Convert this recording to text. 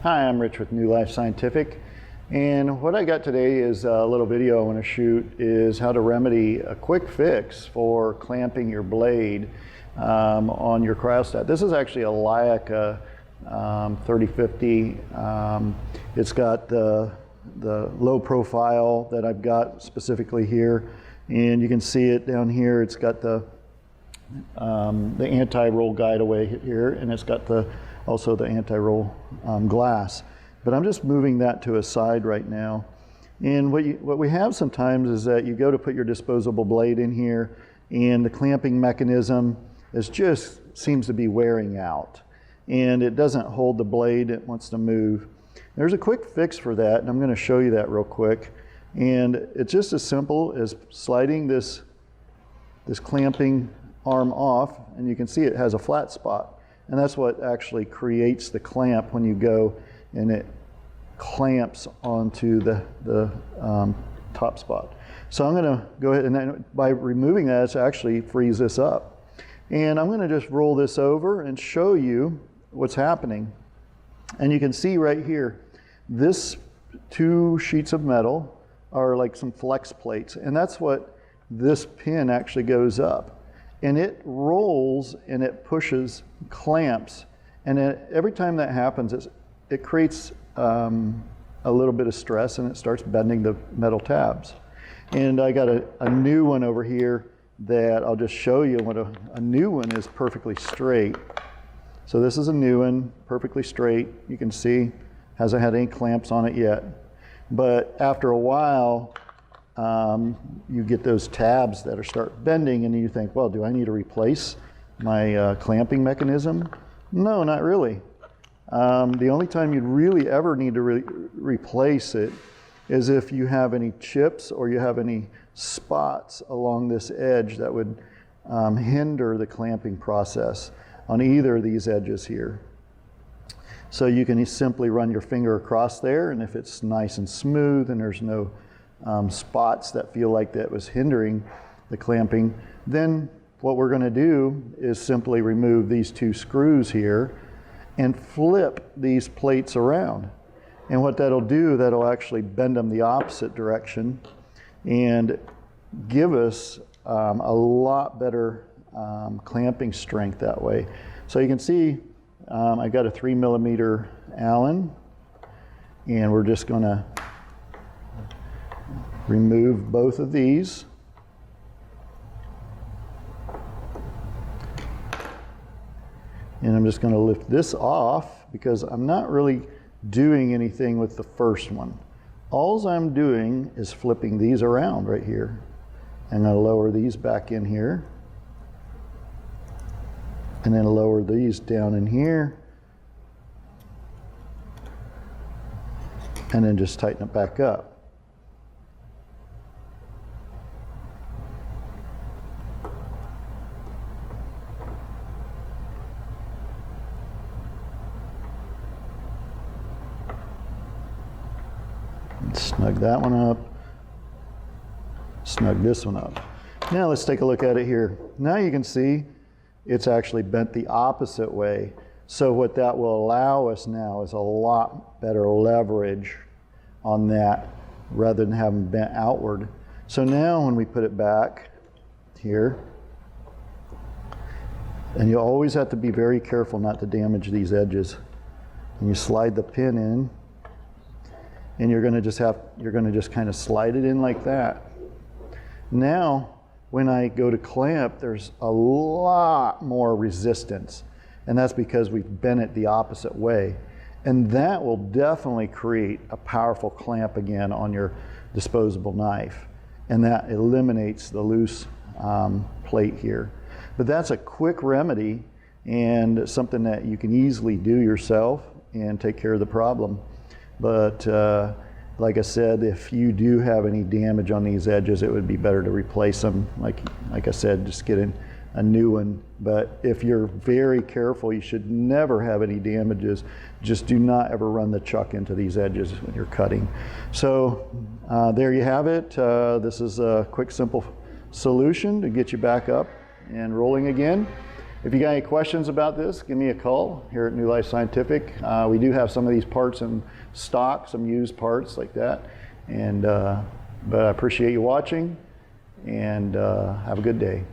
Hi, I'm Rich with New Life Scientific, and what I got today is a little video I want to shoot is how to remedy a quick fix for clamping your blade on your cryostat. This is actually a Leica 3050. It's got the low profile that I've got specifically here, and you can see it down here. It's got the anti-roll guide away here, and it's got also the anti-roll glass. But I'm just moving that to a side right now. And what we have sometimes is that you go to put your disposable blade in here, and the clamping mechanism seems to be wearing out, and it doesn't hold the blade. It wants to move. There's a quick fix for that, and I'm going to show you that real quick. And it's just as simple as sliding this clamping arm off, and you can see it has a flat spot. And that's what actually creates the clamp when you go and it clamps onto the top spot. So I'm going to go ahead and then by removing that, it actually frees this up. And I'm going to just roll this over and show you what's happening. And you can see right here, this two sheets of metal are like some flex plates. And that's what this pin actually goes up. And it rolls and it pushes, clamps, and every time that happens, it creates a little bit of stress, and it starts bending the metal tabs. And I got a new one over here that I'll just show you. What a new one is perfectly straight. So this is a new one, perfectly straight. You can see, hasn't had any clamps on it yet. But after a while, you get those tabs that start bending, and you think, well, do I need to replace my clamping mechanism? No, not really. The only time you'd really ever need to replace it is if you have any chips or you have any spots along this edge that would hinder the clamping process on either of these edges here. So you can simply run your finger across there, and if it's nice and smooth and there's no spots that feel like that was hindering the clamping, then what we're going to do is simply remove these two screws here and flip these plates around. And what that'll do, that'll actually bend them the opposite direction and give us a lot better clamping strength that way. So you can see I got a 3mm Allen, and we're just going to remove both of these. And I'm just going to lift this off because I'm not really doing anything with the first one. All I'm doing is flipping these around right here. I'm going to lower these back in here, and then lower these down in here, and then just tighten it back up. Snug that one up, snug this one up. Now let's take a look at it here. Now you can see it's actually bent the opposite way. So what that will allow us now is a lot better leverage on that rather than having bent outward. So now when we put it back here, and you always have to be very careful not to damage these edges. And you slide the pin in, and you're going to just kind of slide it in like that. Now, when I go to clamp, there's a lot more resistance, and that's because we've bent it the opposite way. And that will definitely create a powerful clamp again on your disposable knife, and that eliminates the loose plate here. But that's a quick remedy and something that you can easily do yourself and take care of the problem. But like I said, if you do have any damage on these edges, it would be better to replace them. Like I said, just get a new one. But if you're very careful, you should never have any damages. Just do not ever run the chuck into these edges when you're cutting. So there you have it. This is a quick, simple solution to get you back up and rolling again. If you got any questions about this, give me a call here at New Life Scientific. We do have some of these parts in stock, some used parts like that. And but I appreciate you watching, and have a good day.